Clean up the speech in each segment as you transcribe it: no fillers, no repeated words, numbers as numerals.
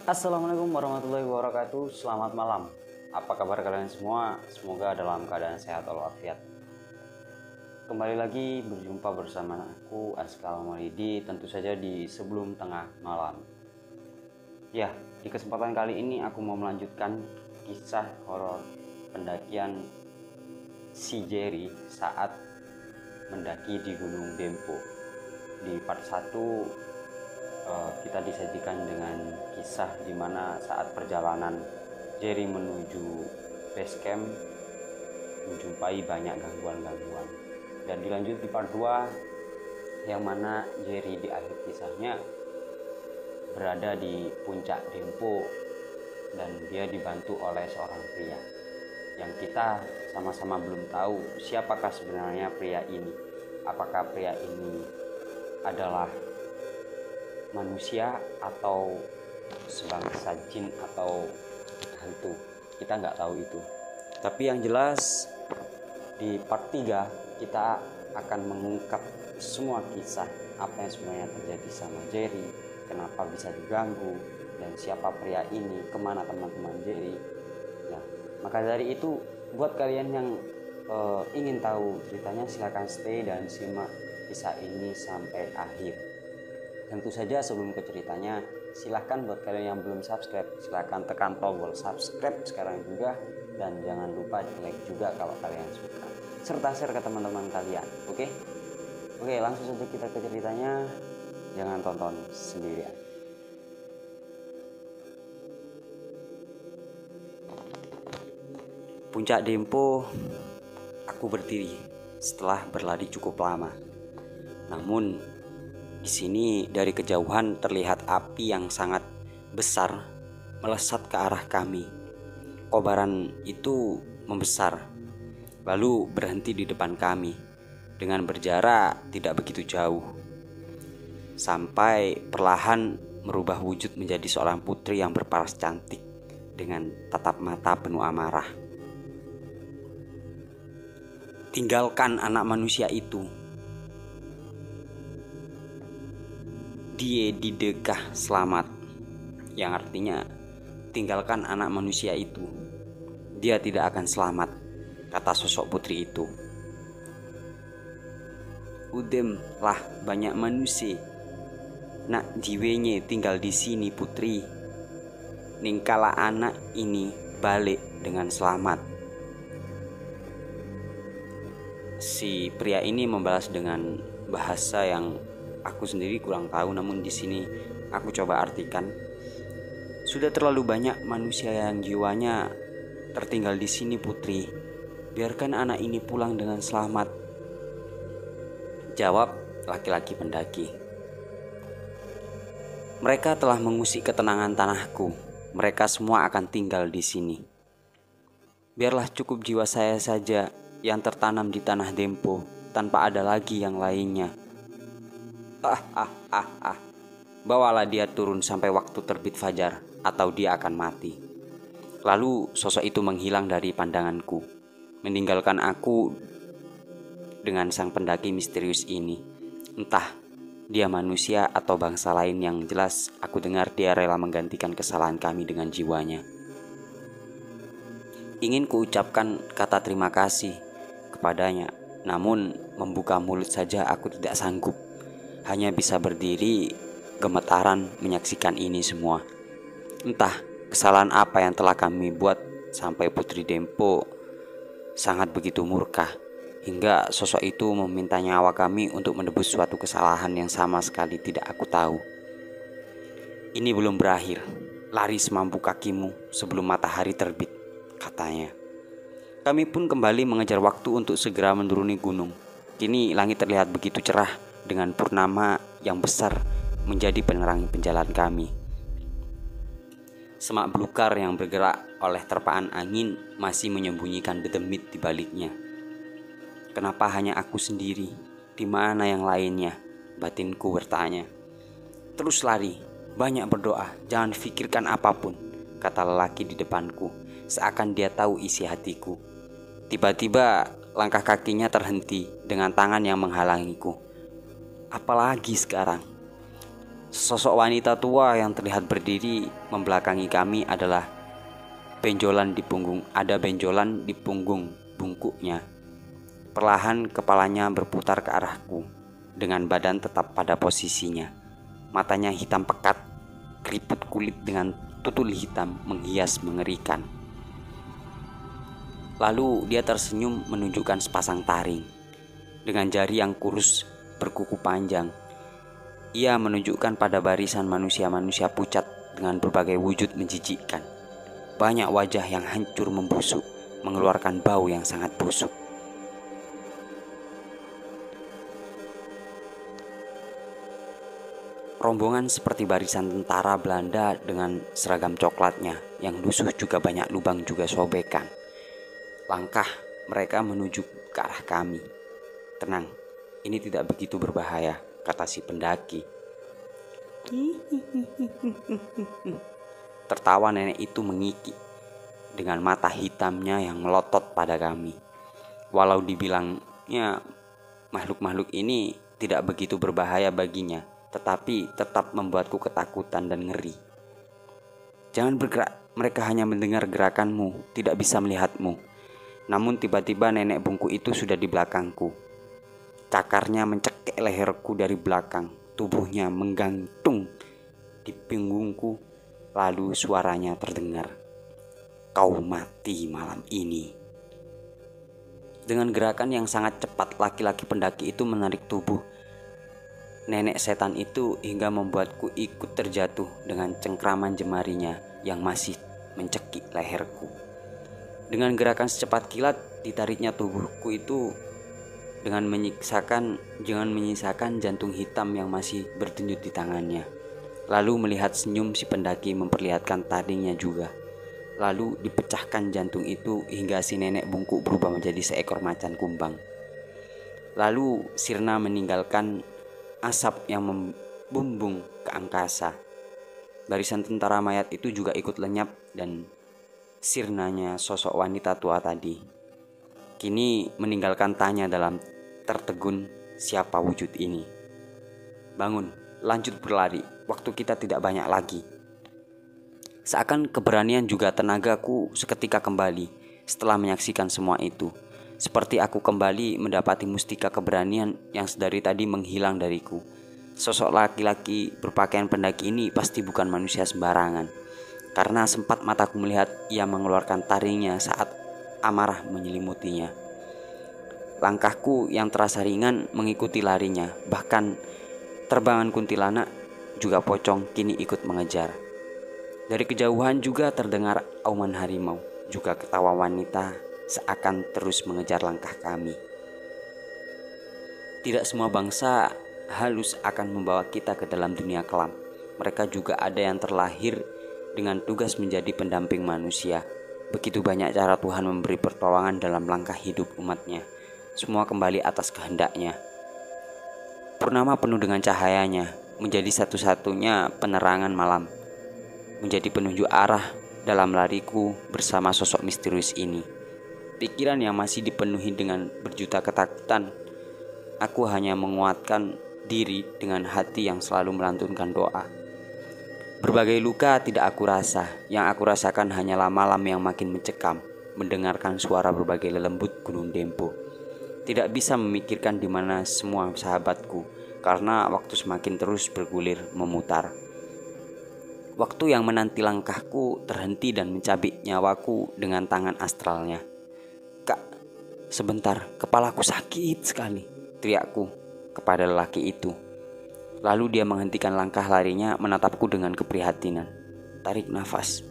Assalamualaikum warahmatullahi wabarakatuh. Selamat malam. Apa kabar kalian semua? Semoga dalam keadaan sehat walafiat. Kembali lagi berjumpa bersama aku Askal Maulidi, tentu saja di Sebelum Tengah Malam. Ya, di kesempatan kali ini aku mau melanjutkan kisah horor pendakian si Jerry saat mendaki di Gunung Dempo. Di part 1 kita disajikan dengan kisah di mana saat perjalanan Jerry menuju base camp menjumpai banyak gangguan-gangguan, dan dilanjut di part 2 yang mana Jerry di akhir kisahnya berada di puncak Dempo dan dia dibantu oleh seorang pria yang kita sama-sama belum tahu siapakah sebenarnya pria ini. Apakah pria ini adalah manusia atau sebangsa jin atau hantu, kita nggak tahu itu. Tapi yang jelas di part 3 kita akan mengungkap semua kisah apa yang sebenarnya terjadi sama Jerry, kenapa bisa diganggu, dan siapa pria ini, kemana teman-teman Jerry. Nah, maka dari itu buat kalian yang ingin tahu ceritanya, silahkan stay dan simak kisah ini sampai akhir. Tentu saja sebelum ke ceritanya, silahkan buat kalian yang belum subscribe, silahkan tekan tombol subscribe sekarang juga, dan jangan lupa di like juga kalau kalian suka, serta share ke teman-teman kalian. Oke, langsung saja kita ke ceritanya, jangan tonton sendirian. Puncak Dempo, aku berdiri setelah berlari cukup lama. Namun di sini dari kejauhan terlihat api yang sangat besar melesat ke arah kami. Kobaran itu membesar lalu berhenti di depan kami dengan berjarak tidak begitu jauh, sampai perlahan merubah wujud menjadi seorang putri yang berparas cantik dengan tatap mata penuh amarah. Tinggalkan anak manusia itu. Die didekah selamat, yang artinya tinggalkan anak manusia itu, dia tidak akan selamat, kata sosok putri itu. Udem lah banyak manusia, nak jiwenya tinggal di sini putri, ningkala anak ini balik dengan selamat. Si pria ini membalas dengan bahasa yang aku sendiri kurang tahu, namun di sini aku coba artikan. Sudah terlalu banyak manusia yang jiwanya tertinggal di sini putri. Biarkan anak ini pulang dengan selamat, jawab laki-laki pendaki. Mereka telah mengusik ketenangan tanahku. Mereka semua akan tinggal di sini. Biarlah cukup jiwa saya saja yang tertanam di tanah Dempo, tanpa ada lagi yang lainnya. Bawalah dia turun sampai waktu terbit fajar, atau dia akan mati. Lalu sosok itu menghilang dari pandanganku, meninggalkan aku dengan sang pendaki misterius ini. Entah dia manusia atau bangsa lain, yang jelas aku dengar dia rela menggantikan kesalahan kami dengan jiwanya. Ingin kuucapkan kata terima kasih kepadanya, namun membuka mulut saja aku tidak sanggup. Hanya bisa berdiri gemetaran menyaksikan ini semua. Entah kesalahan apa yang telah kami buat sampai Putri Dempo sangat begitu murka, hingga sosok itu meminta nyawa kami untuk menebus suatu kesalahan yang sama sekali tidak aku tahu. Ini belum berakhir. Lari semampu kakimu sebelum matahari terbit, katanya. Kami pun kembali mengejar waktu untuk segera menuruni gunung. Kini langit terlihat begitu cerah dengan purnama yang besar menjadi penerangi penjalan kami. Semak belukar yang bergerak oleh terpaan angin masih menyembunyikan dedemit di baliknya. Kenapa hanya aku sendiri? Di mana yang lainnya? Batinku bertanya. Terus lari, banyak berdoa, jangan fikirkan apapun, kata lelaki di depanku, seakan dia tahu isi hatiku. Tiba-tiba langkah kakinya terhenti dengan tangan yang menghalangiku. Apalagi sekarang? Sosok wanita tua yang terlihat berdiri membelakangi kami adalah benjolan di punggung bungkuknya. Perlahan kepalanya berputar ke arahku, dengan badan tetap pada posisinya. Matanya hitam pekat, keriput kulit dengan tutul hitam menghias mengerikan. Lalu dia tersenyum menunjukkan sepasang taring. Dengan jari yang kurus berkuku panjang, ia menunjukkan pada barisan manusia-manusia pucat dengan berbagai wujud menjijikkan. Banyak wajah yang hancur membusuk, mengeluarkan bau yang sangat busuk. Rombongan seperti barisan tentara Belanda dengan seragam coklatnya, yang lusuh juga banyak lubang juga sobekan. Langkah mereka menuju ke arah kami. "Tenang, ini tidak begitu berbahaya," kata si pendaki. Tertawa nenek itu mengikik dengan mata hitamnya yang melotot pada kami. Walau dibilangnya makhluk-makhluk ini tidak begitu berbahaya baginya, tetapi tetap membuatku ketakutan dan ngeri. "Jangan bergerak, mereka hanya mendengar gerakanmu, tidak bisa melihatmu." Namun tiba-tiba nenek bungku itu sudah di belakangku. Cakarnya mencekik leherku dari belakang, tubuhnya menggantung di punggungku, lalu suaranya terdengar, "Kau mati malam ini." Dengan gerakan yang sangat cepat, laki-laki pendaki itu menarik tubuh nenek setan itu hingga membuatku ikut terjatuh dengan cengkraman jemarinya yang masih mencekik leherku. Dengan gerakan secepat kilat, ditariknya tubuhku itu dengan menyisakan jantung hitam yang masih berdenyut di tangannya. Lalu melihat senyum si pendaki memperlihatkan taringnya juga. Lalu dipecahkan jantung itu hingga si nenek bungkuk berubah menjadi seekor macan kumbang. Lalu sirna meninggalkan asap yang membumbung ke angkasa. Barisan tentara mayat itu juga ikut lenyap dan sirnanya sosok wanita tua tadi kini meninggalkan tanya dalam tertegun, siapa wujud ini? "Bangun, lanjut berlari, waktu kita tidak banyak lagi." Seakan keberanian juga tenagaku seketika kembali setelah menyaksikan semua itu. Seperti aku kembali mendapati mustika keberanian yang sedari tadi menghilang dariku. Sosok laki-laki berpakaian pendaki ini pasti bukan manusia sembarangan, karena sempat mataku melihat ia mengeluarkan taringnya saat amarah menyelimutinya. Langkahku yang terasa ringan mengikuti larinya, bahkan terbangan kuntilanak juga pocong kini ikut mengejar. Dari kejauhan juga terdengar auman harimau, juga ketawa wanita seakan terus mengejar langkah kami. Tidak semua bangsa halus akan membawa kita ke dalam dunia kelam. Mereka juga ada yang terlahir dengan tugas menjadi pendamping manusia. Begitu banyak cara Tuhan memberi pertolongan dalam langkah hidup umatnya. Semua kembali atas kehendaknya. Purnama penuh dengan cahayanya, menjadi satu-satunya penerangan malam, menjadi penunjuk arah dalam lariku bersama sosok misterius ini. Pikiran yang masih dipenuhi dengan berjuta ketakutan, aku hanya menguatkan diri dengan hati yang selalu melantunkan doa. Berbagai luka tidak aku rasa, yang aku rasakan hanyalah malam yang makin mencekam, mendengarkan suara berbagai lelembut gunung Dempo. Tidak bisa memikirkan di mana semua sahabatku, karena waktu semakin terus bergulir memutar. Waktu yang menanti langkahku terhenti dan mencabik nyawaku dengan tangan astralnya. "Kak, sebentar, kepalaku sakit sekali," teriakku kepada lelaki itu. Lalu dia menghentikan langkah larinya, menatapku dengan keprihatinan. "Tarik nafas,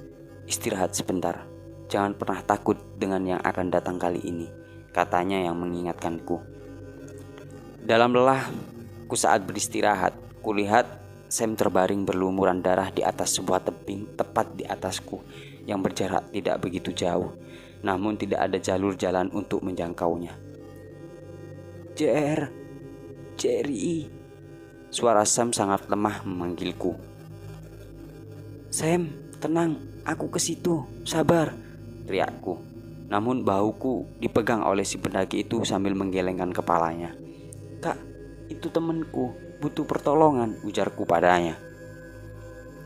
istirahat sebentar. Jangan pernah takut dengan yang akan datang kali ini," katanya yang mengingatkanku. Dalam lelahku saat beristirahat, kulihat Sam terbaring berlumuran darah di atas sebuah tebing tepat di atasku yang berjarak tidak begitu jauh, namun tidak ada jalur jalan untuk menjangkaunya. Jerry," suara Sam sangat lemah memanggilku. "Sam, tenang, aku ke situ, sabar," teriakku. Namun bahuku dipegang oleh si pendaki itu sambil menggelengkan kepalanya. "Kak, itu temanku, butuh pertolongan," ujarku padanya.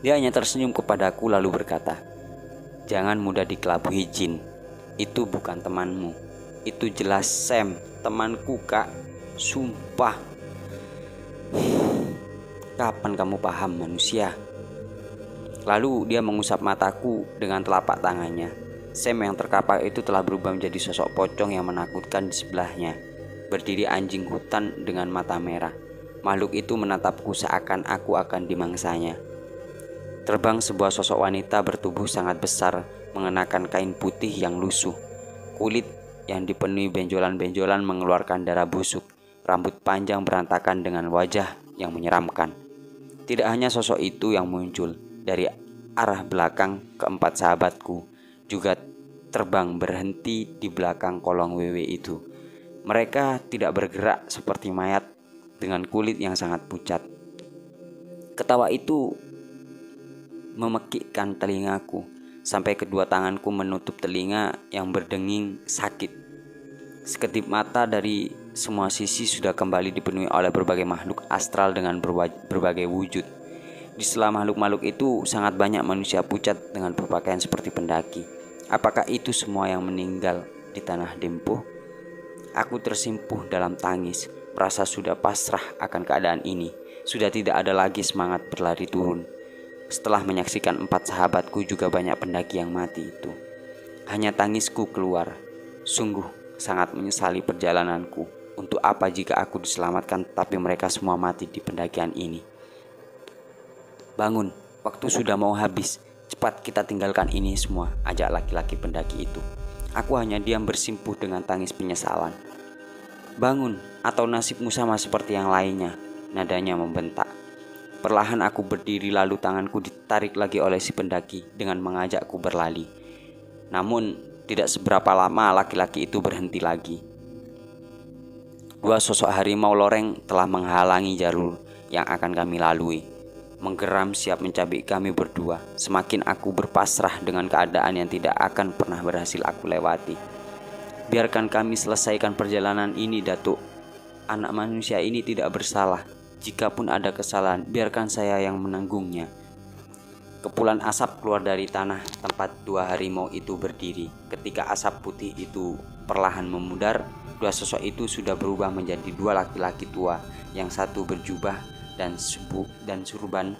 Dia hanya tersenyum kepadaku lalu berkata, "Jangan mudah dikelabui Jin. Itu bukan temanmu. Itu jelas Sam, temanku Kak. Sumpah." "Kapan kamu paham manusia?" Lalu dia mengusap mataku dengan telapak tangannya. Sam yang terkapar itu telah berubah menjadi sosok pocong yang menakutkan di sebelahnya. Berdiri anjing hutan dengan mata merah. Makhluk itu menatapku seakan aku akan dimangsanya. Terbang sebuah sosok wanita bertubuh sangat besar, mengenakan kain putih yang lusuh. Kulit yang dipenuhi benjolan-benjolan mengeluarkan darah busuk. Rambut panjang berantakan dengan wajah yang menyeramkan. Tidak hanya sosok itu yang muncul. Dari arah belakang, keempat sahabatku juga terbang berhenti di belakang kolong WW itu. Mereka tidak bergerak seperti mayat dengan kulit yang sangat pucat. Ketawa itu memekikkan telingaku sampai kedua tanganku menutup telinga yang berdenging sakit. Sekedip mata dari semua sisi sudah kembali dipenuhi oleh berbagai makhluk astral dengan berbagai wujud. Di sela makhluk-makhluk itu sangat banyak manusia pucat dengan berpakaian seperti pendaki. Apakah itu semua yang meninggal di tanah Dempo? Aku tersimpuh dalam tangis, merasa sudah pasrah akan keadaan ini. Sudah tidak ada lagi semangat berlari turun. Setelah menyaksikan 4 sahabatku juga banyak pendaki yang mati itu. Hanya tangisku keluar. Sungguh sangat menyesali perjalananku. Untuk apa jika aku diselamatkan tapi mereka semua mati di pendakian ini? "Bangun, waktu sudah mau habis. Cepat kita tinggalkan ini semua," ajak laki-laki pendaki itu. Aku hanya diam bersimpuh dengan tangis penyesalan. "Bangun, atau nasibmu sama seperti yang lainnya," nadanya membentak. Perlahan aku berdiri lalu tanganku ditarik lagi oleh si pendaki dengan mengajakku berlari. Namun tidak seberapa lama laki-laki itu berhenti lagi. 2 sosok harimau loreng telah menghalangi jalur yang akan kami lalui. Menggeram siap mencabik kami berdua. Semakin aku berpasrah dengan keadaan yang tidak akan pernah berhasil aku lewati. "Biarkan kami selesaikan perjalanan ini, Datuk. Anak manusia ini tidak bersalah. Jikapun ada kesalahan, biarkan saya yang menanggungnya." Kepulan asap keluar dari tanah tempat 2 harimau itu berdiri. Ketika asap putih itu perlahan memudar, 2 sosok itu sudah berubah menjadi 2 laki-laki tua. Yang satu berjubah dan surban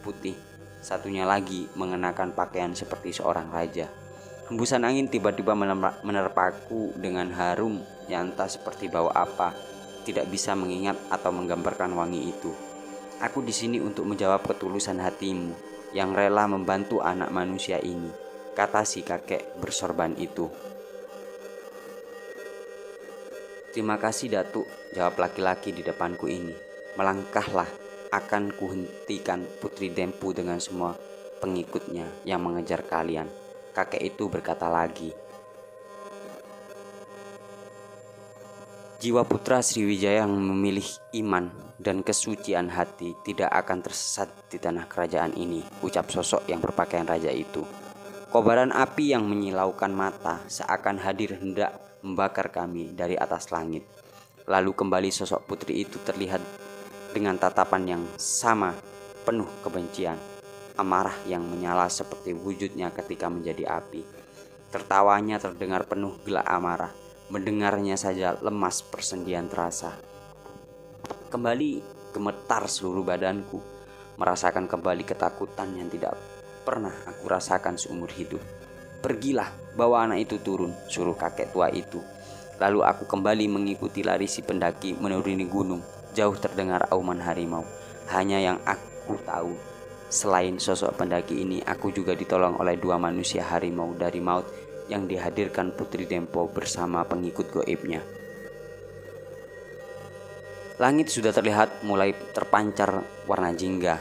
putih, satunya lagi mengenakan pakaian seperti seorang raja. Hembusan angin tiba-tiba menerpaku dengan harum yang entah seperti bau apa. Tidak bisa mengingat atau menggambarkan wangi itu. "Aku di sini untuk menjawab ketulusan hatimu yang rela membantu anak manusia ini," kata si kakek bersorban itu. "Terima kasih, Datuk," jawab laki-laki di depanku ini. "Melangkahlah, akan kuhentikan Putri Dempu dengan semua pengikutnya yang mengejar kalian," kakek itu berkata lagi. Jiwa putra Sriwijaya yang memilih iman dan kesucian hati tidak akan tersesat di tanah kerajaan ini, ucap sosok yang berpakaian raja itu. Kobaran api yang menyilaukan mata seakan hadir hendak membakar kami dari atas langit. Lalu kembali sosok putri itu terlihat dengan tatapan yang sama, penuh kebencian, amarah yang menyala seperti wujudnya ketika menjadi api. Tertawanya terdengar penuh gelak amarah. Mendengarnya saja lemas persendian terasa. Kembali gemetar seluruh badanku, merasakan kembali ketakutan yang tidak pernah aku rasakan seumur hidup. "Pergilah, bawa anak itu turun," suruh kakek tua itu. Lalu aku kembali mengikuti lari si pendaki menuruni gunung. Jauh terdengar auman harimau. Hanya yang aku tahu, selain sosok pendaki ini, aku juga ditolong oleh 2 manusia harimau dari maut yang dihadirkan Putri Dempo bersama pengikut goibnya. Langit sudah terlihat mulai terpancar warna jingga,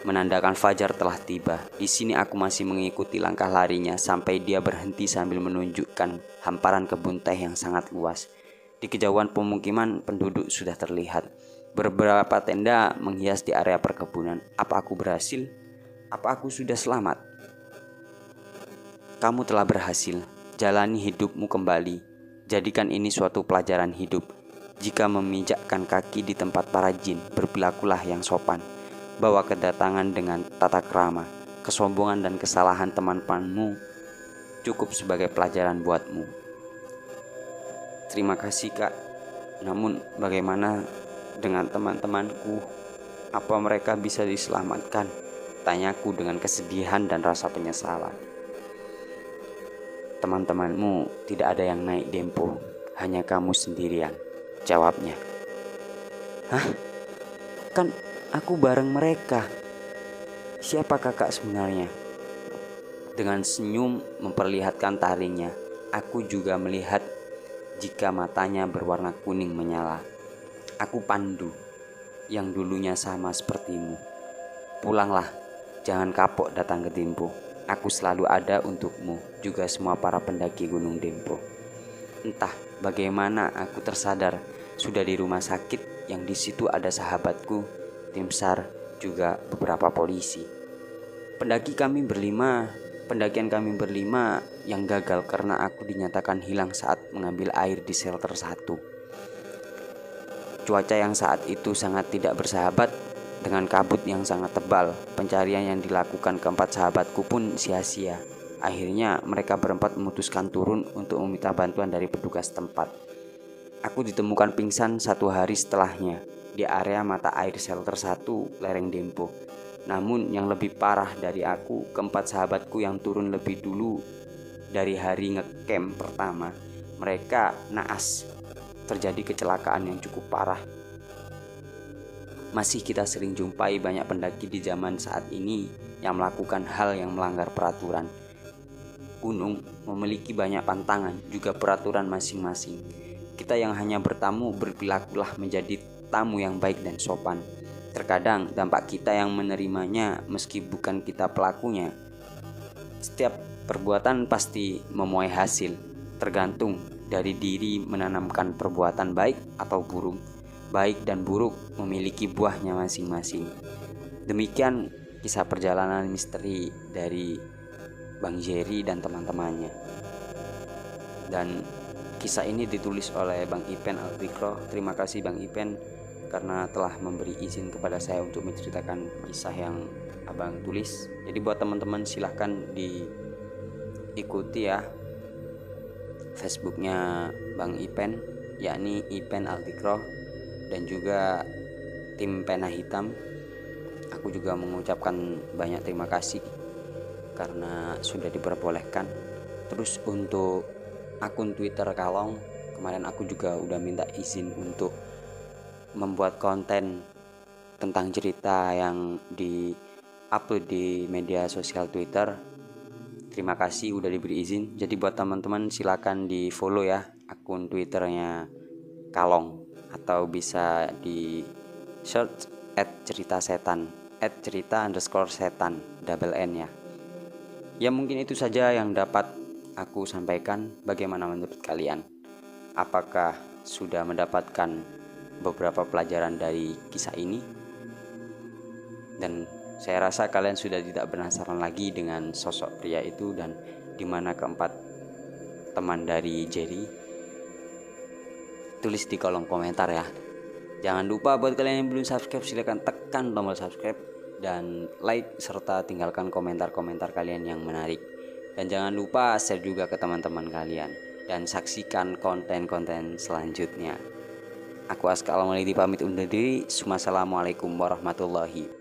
menandakan fajar telah tiba. Di sini aku masih mengikuti langkah larinya sampai dia berhenti sambil menunjukkan hamparan kebun teh yang sangat luas. Di kejauhan pemukiman penduduk sudah terlihat. Beberapa tenda menghias di area perkebunan. Apa aku berhasil? Apa aku sudah selamat? "Kamu telah berhasil. Jalani hidupmu kembali. Jadikan ini suatu pelajaran hidup. Jika meminjakkan kaki di tempat para jin, berperilakulah yang sopan. Bawa kedatangan dengan tata krama. kesombongan dan kesalahan teman-temanmu cukup sebagai pelajaran buatmu. Terima kasih Kak. Namun bagaimana dengan teman-temanku? Apa mereka bisa diselamatkan? Tanyaku dengan kesedihan dan rasa penyesalan. Teman-temanmu tidak ada yang naik Dempo, hanya kamu sendirian, jawabnya. Hah? Kan aku bareng mereka. Siapa kakak sebenarnya? Dengan senyum memperlihatkan taringnya, aku juga melihat jika matanya berwarna kuning menyala. Aku Pandu, yang dulunya sama sepertimu. Pulanglah, jangan kapok datang ke Dempo. Aku selalu ada untukmu, juga semua para pendaki Gunung Dempo. Entah bagaimana aku tersadar sudah di rumah sakit yang di situ ada sahabatku, tim SAR, juga beberapa polisi. Pendakian kami berlima yang gagal karena aku dinyatakan hilang saat mengambil air di shelter 1. Cuaca yang saat itu sangat tidak bersahabat dengan kabut yang sangat tebal. Pencarian yang dilakukan keempat sahabatku pun sia-sia. Akhirnya mereka berempat memutuskan turun untuk meminta bantuan dari petugas tempat. Aku ditemukan pingsan 1 hari setelahnya di area mata air shelter 1 lereng Dempo. Namun yang lebih parah dari aku, keempat sahabatku yang turun lebih dulu dari hari ngecamp pertama. Mereka naas. Terjadi kecelakaan yang cukup parah. Masih kita sering jumpai banyak pendaki di zaman saat ini yang melakukan hal yang melanggar peraturan. Gunung memiliki banyak pantangan, juga peraturan masing-masing. Kita yang hanya bertamu berpilakulah menjadi tamu yang baik dan sopan. Terkadang dampak kita yang menerimanya meski bukan kita pelakunya. Setiap perbuatan pasti menuai hasil, tergantung dari diri menanamkan perbuatan baik atau buruk. Baik dan buruk memiliki buahnya masing-masing. Demikian kisah perjalanan misteri dari Bang Jerry dan teman-temannya. Dan kisah ini ditulis oleh Bang Ipen Aldikro. Terima kasih Bang Ipen karena telah memberi izin kepada saya untuk menceritakan kisah yang abang tulis. Jadi buat teman-teman silahkan diikuti ya Facebooknya Bang Ipen, yakni Ipen Aldikro, dan juga tim Pena Hitam. Aku juga mengucapkan banyak terima kasih karena sudah diperbolehkan. Terus untuk akun Twitter Kalong, kemarin aku juga udah minta izin untuk membuat konten tentang cerita yang di-upload di media sosial Twitter. Terima kasih udah diberi izin. Jadi buat teman-teman silakan di follow ya akun Twitternya Kalong, atau bisa di search @ceritasetan @cerita_setan double N ya. Ya mungkin itu saja yang dapat aku sampaikan. Bagaimana menurut kalian? Apakah sudah mendapatkan beberapa pelajaran dari kisah ini? Dan saya rasa kalian sudah tidak penasaran lagi dengan sosok pria itu dan di mana keempat teman dari Jerry. Tulis di kolom komentar ya. Jangan lupa buat kalian yang belum subscribe, silakan tekan tombol subscribe dan like serta tinggalkan komentar-komentar kalian yang menarik. Dan jangan lupa share juga ke teman-teman kalian dan saksikan konten-konten selanjutnya. Aku Aska Al-Maulidi pamit undur diri. Assalamualaikum warahmatullahi wabarakatuh.